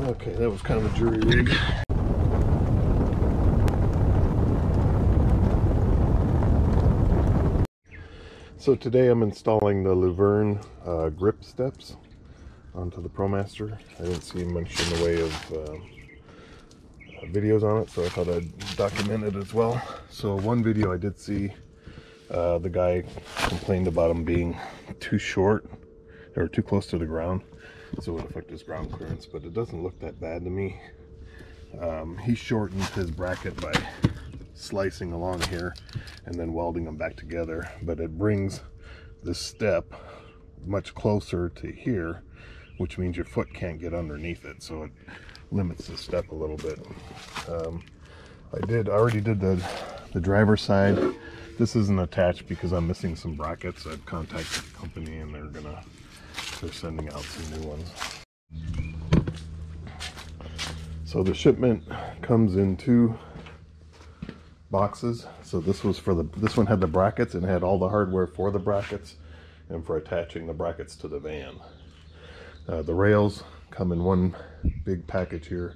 Okay, that was kind of a jury rig. So today I'm installing the Luverne grip steps onto the Promaster. I didn't see much in the way of videos on it, so I thought I'd document it as well. So one video I did see, the guy complained about them being too short or too close to the ground, so it would affect his ground clearance, but it doesn't look that bad to me. He shortened his bracket by slicing along here and then welding them back together, but it brings this step much closer to here, which means your foot can't get underneath it, so it limits the step a little bit. I already did the driver's side. This isn't attached because I'm missing some brackets. I've contacted the company and they're sending out some new ones. So the shipment comes in 2 boxes. So this one had the brackets and had all the hardware for the brackets and for attaching the brackets to the van. The rails come in one big package here,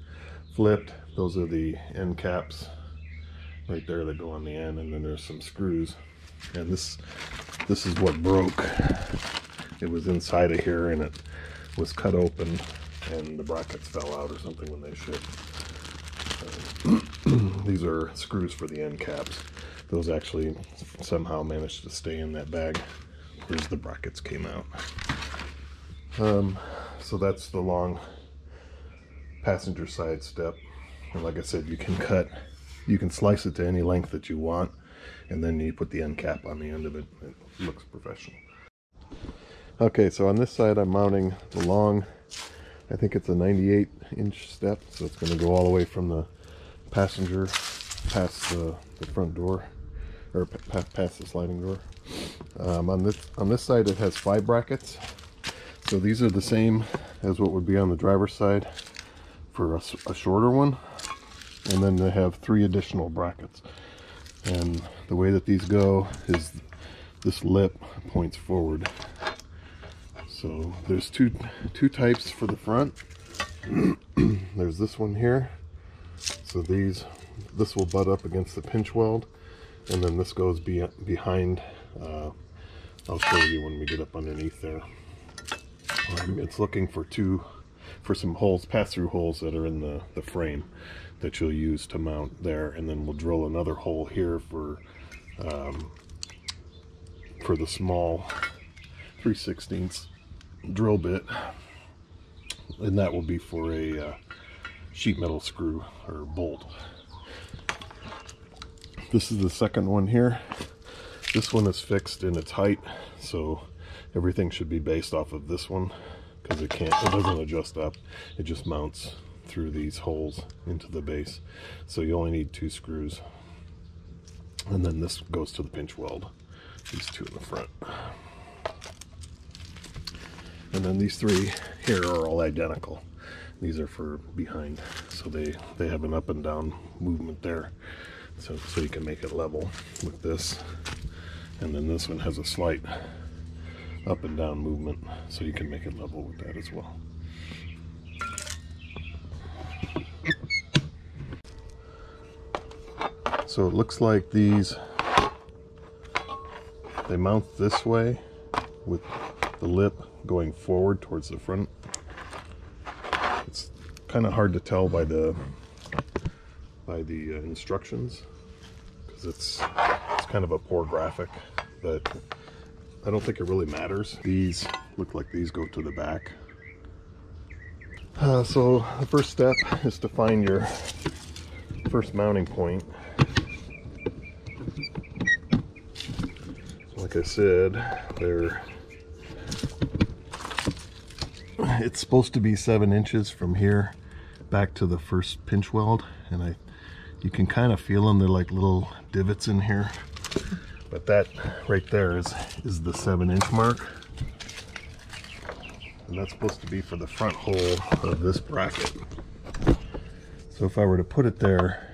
flipped. Those are the end caps right there that go on the end, and then there's some screws. And this is what broke. It was inside of here and it was cut open and the brackets fell out or something when they shipped. These are screws for the end caps. Those actually somehow managed to stay in that bag, whereas the brackets came out. So that's the long passenger side step. And like I said, you can slice it to any length that you want, and then you put the end cap on the end of it. It looks professional. Okay, so on this side I'm mounting the long, I think it's a 98-inch step, so it's going to go all the way from the passenger past the front door, or past the sliding door. On this side it has 5 brackets, so these are the same as what would be on the driver's side for a shorter one, and then they have 3 additional brackets. And the way that these go is this lip points forward. So there's two types for the front. There's this one here. So this will butt up against the pinch weld, and then this goes behind. I'll show you when we get up underneath there. It's looking for some holes, pass-through holes that are in the frame that you'll use to mount there, and then we'll drill another hole here for the small 3/16 drill bit, and that will be for a sheet metal screw or bolt. This is the second one here. This one is fixed in its height, so everything should be based off of this one, because it doesn't adjust up. It just mounts through these holes into the base. So you only need 2 screws. And then this goes to the pinch weld. These 2 in the front. And then these 3 here are all identical. These are for behind. So they have an up and down movement there. So you can make it level with this. And then this one has a slight up and down movement, so you can make it level with that as well. So it looks like they mount this way with the lip going forward towards the front. It's kind of hard to tell by the instructions, because it's kind of a poor graphic, but I don't think it really matters. These look like these go to the back. So the first step is to find your first mounting point. Like I said, it's supposed to be 7 inches from here back to the first pinch weld, and you can kind of feel them. They're like little divots in here. But that right there is the 7-inch mark. And that's supposed to be for the front hole of this bracket. So if I were to put it there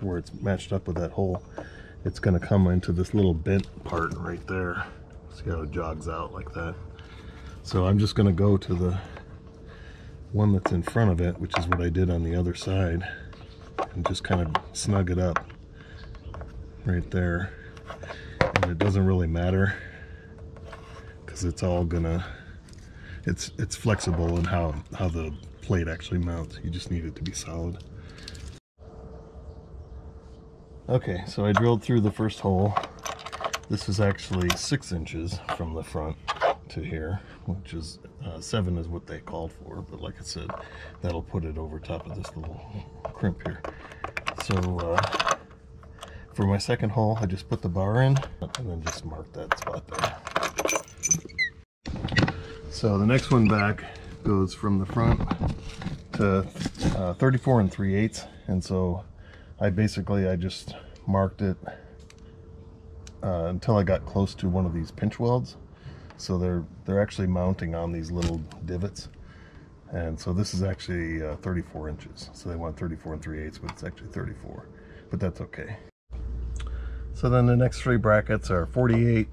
where it's matched up with that hole, it's going to come into this little bent part right there. See how it jogs out like that? So I'm just going to go to one that's in front of it, which is what I did on the other side, and just kind of snug it up right there. And it doesn't really matter because it's all gonna, it's flexible in how the plate actually mounts. You just need it to be solid. Okay, so I drilled through the first hole. This is actually 6 inches from the front to here, which is 7 is what they called for, but like I said, that'll put it over top of this little crimp here. So for my second hole, I just put the bar in and then just mark that spot there. So the next one back goes from the front to 34 3/8, and so I just marked it until I got close to one of these pinch welds. So they're actually mounting on these little divots, and so this is actually 34 inches. So they want 34 3/8, but it's actually 34, but that's okay. So then the next 3 brackets are 48,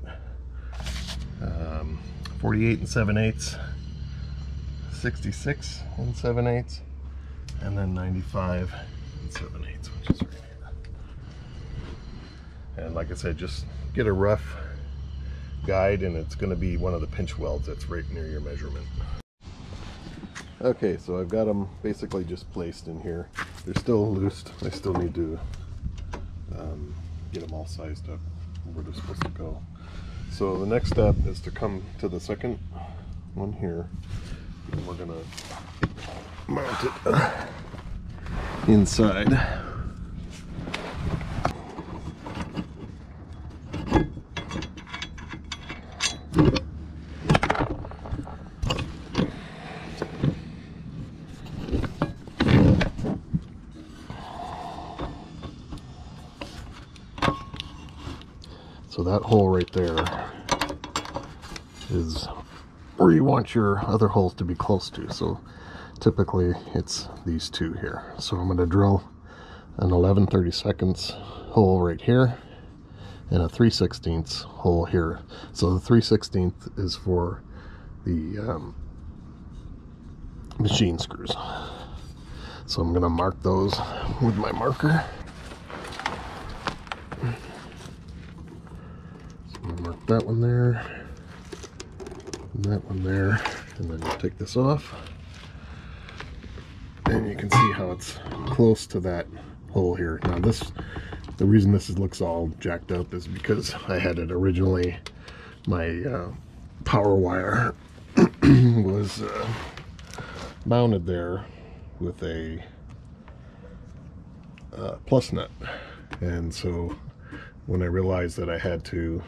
48 7/8, 66 7/8, and then 95 7/8, which is right here. And like I said, just get a rough guide, and it's going to be one of the pinch welds that's right near your measurement. Okay, so I've got them basically just placed in here. They're still loose. I still need to get them all sized up where they're supposed to go. So the next step is to come to the second one here, and we're going to mount it inside. So that hole right there is where you want your other holes to be close to. So typically it's these 2 here. So I'm going to drill an 11/32 hole right here and a 3/16 hole here. So the 3/16 is for the machine screws. So I'm going to mark those with my marker. Mark that one there, and that one there, and then you take this off, and you can see how it's close to that hole here. Now the reason this looks all jacked up is because I had it originally, my power wire was mounted there with a plus nut, and so when I realized that I had to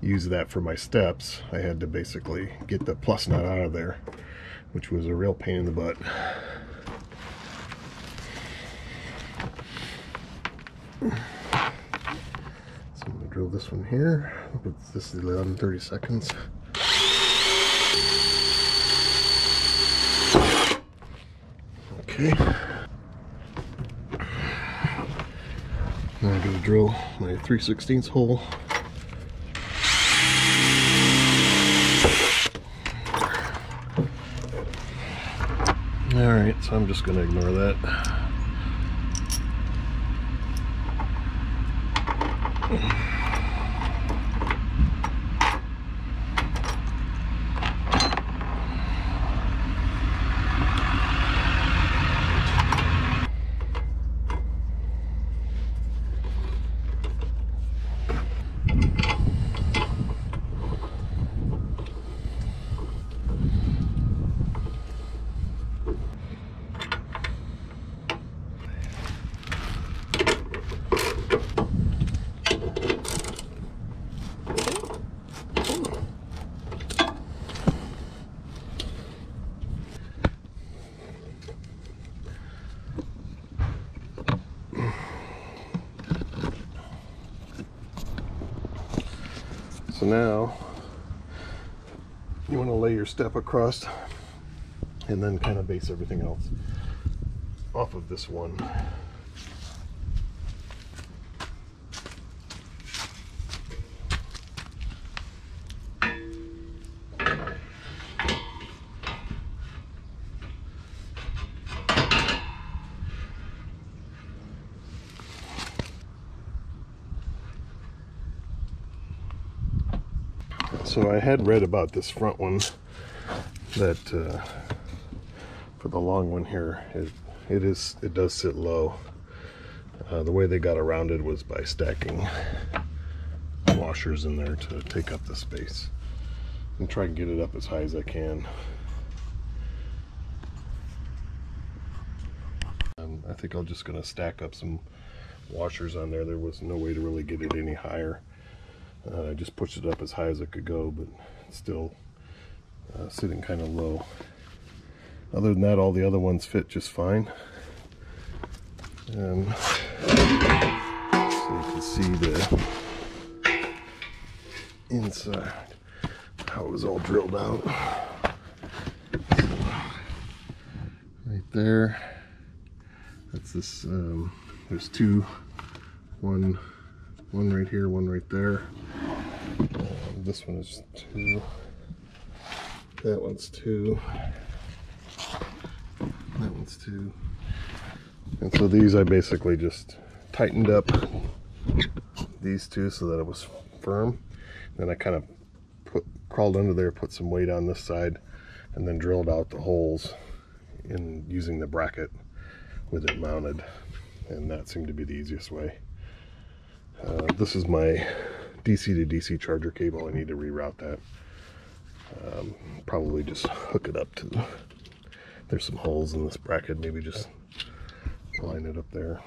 use that for my steps, I had to basically get the plus nut out of there, which was a real pain in the butt. So I'm going to drill this one here, but this is 11/32. Okay. Now I'm going to drill my 3/16 hole. Alright, so I'm just going to ignore that. So now you want to lay your step across and then kind of base everything else off of this one. So I had read about this front one, that for the long one here, it does sit low. The way they got around it was by stacking washers in there to take up the space, and try and get it up as high as I can. I think I'm just going to stack up some washers on there. There was no way to really get it any higher. I just pushed it up as high as it could go, but it's still sitting kind of low. Other than that, all the other ones fit just fine. So you can see the inside, how it was all drilled out. So, right there, that's this, there's two, one right here, one right there. This one is 2, that one's 2, that one's 2. And so these I basically just tightened up these two so that it was firm. Then I kind of crawled under there, put some weight on this side, and then drilled out the holes in using the bracket with it mounted. And that seemed to be the easiest way. This is my DC to DC charger cable. I need to reroute that. Probably just hook it up to, there's some holes in this bracket, maybe just line it up there.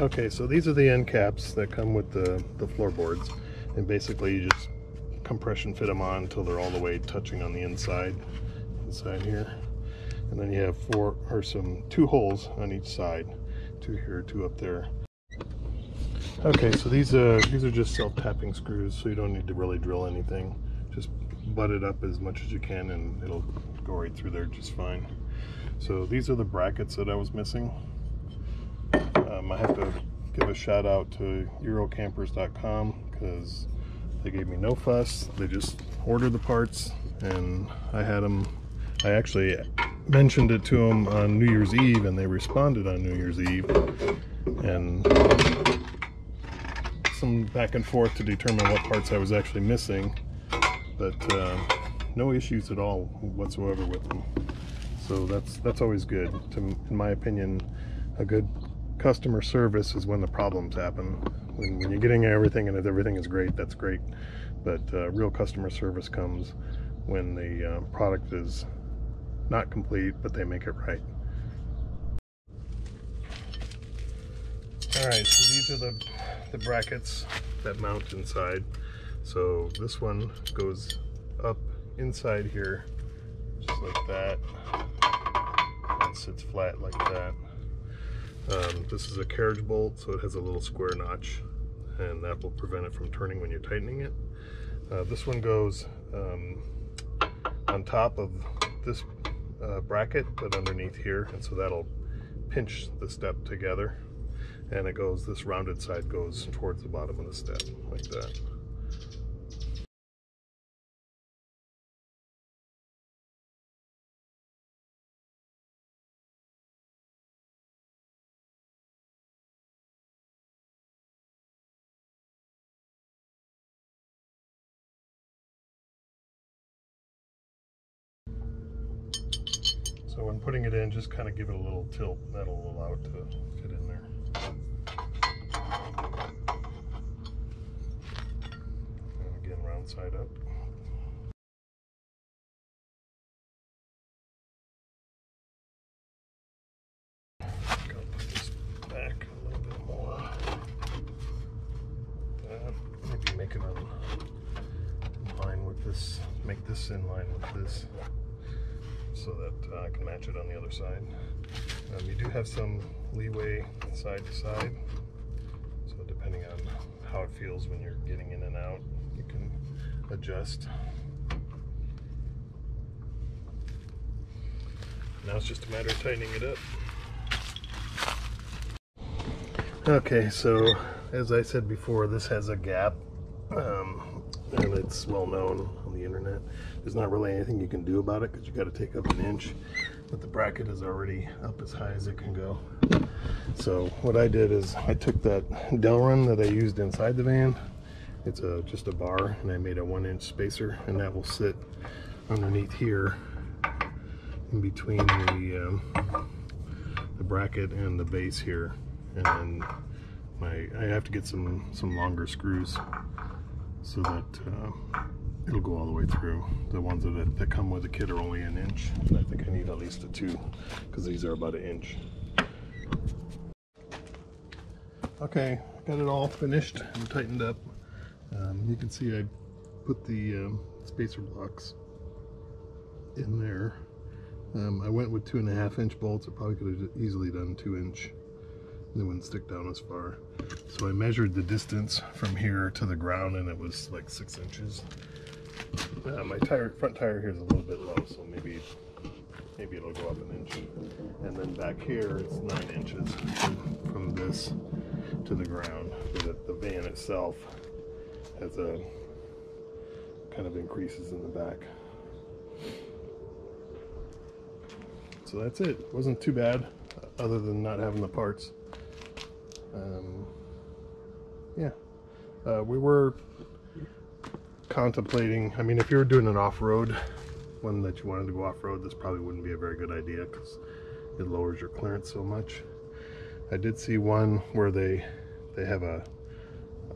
Okay, so these are the end caps that come with the floorboards, and basically you just compression fit them on until they're all the way touching on the inside here, and then you have 2 holes on each side, 2 here, 2 up there. Okay, so these are just self-tapping screws, so you don't need to really drill anything. Just butt it up as much as you can and it'll go right through there just fine. So these are the brackets that I was missing. I have to give a shout out to Eurocampers.com because they gave me no fuss. They just ordered the parts and I had them. I actually mentioned it to them on New Year's Eve and they responded on New Year's Eve, and some back and forth to determine what parts I was actually missing, but no issues at all whatsoever with them. So that's always good. In my opinion, a good customer service is when the problems happen. When you're getting everything and if everything is great, that's great. But real customer service comes when the product is not complete, but they make it right. Alright, so these are the brackets that mount inside. So this one goes up inside here, just like that, and sits flat like that. This is a carriage bolt, so it has a little square notch, and that will prevent it from turning when you're tightening it. This one goes on top of this bracket, but underneath here, and so that'll pinch the step together, and it goes, this rounded side goes towards the bottom of the step like that. So when putting it in, just kind of give it a little tilt. That'll allow it to fit in there. And again, round side up. I'll put this back a little bit more. Maybe make it in line with this. Make this in line with this, so that I can match it on the other side. You do have some leeway side to side, so depending on how it feels when you're getting in and out, you can adjust. Now it's just a matter of tightening it up. Okay, so as I said before, this has a gap, and it's well known on the internet. There's not really anything you can do about it because you got to take up an inch, but the bracket is already up as high as it can go. So what I did is I took that Delrin that I used inside the van It's just a bar, and I made a 1-inch spacer, and that will sit underneath here in between the bracket and the base here. And then I have to get some longer screws so that it'll go all the way through. The ones that come with the kit are only 1 inch, and I think I need at least a 2 because these are about 1 inch. Okay, got it all finished and tightened up. You can see I put the spacer blocks in there. I went with 2.5 inch bolts. I probably could have easily done 2 inch. They wouldn't stick down as far. So I measured the distance from here to the ground, and it was like 6 inches. My front tire here is a little bit low, so maybe it'll go up 1 inch. And then back here it's 9 inches from this to the ground. But the van itself has a kind of increases in the back. So that's it. It wasn't too bad, other than not having the parts. Yeah, we were contemplating, I mean, if you were doing an off-road, one that you wanted to go off-road, this probably wouldn't be a very good idea because it lowers your clearance so much. I did see one where they have a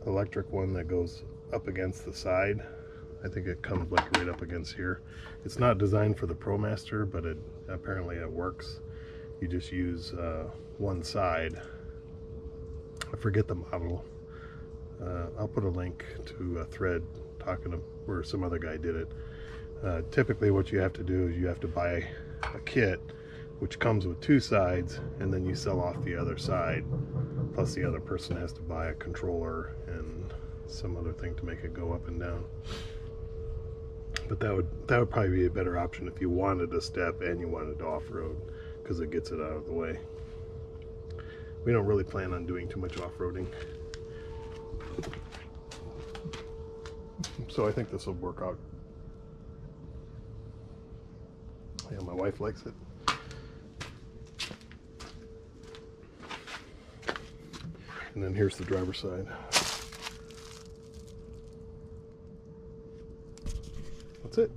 electric one that goes up against the side. I think it comes like right up against here. It's not designed for the Promaster, but apparently it works. You just use one side. I forget the model. I'll put a link to a thread talking to where some other guy did it. Typically what you have to do is you have to buy a kit which comes with 2 sides, and then you sell off the other side, plus the other person has to buy a controller and some other thing to make it go up and down. But that would probably be a better option if you wanted to step and you wanted to off-road, because it gets it out of the way. We don't really plan on doing too much off-roading, so I think this will work out. Yeah, my wife likes it. And then here's the driver's side. That's it.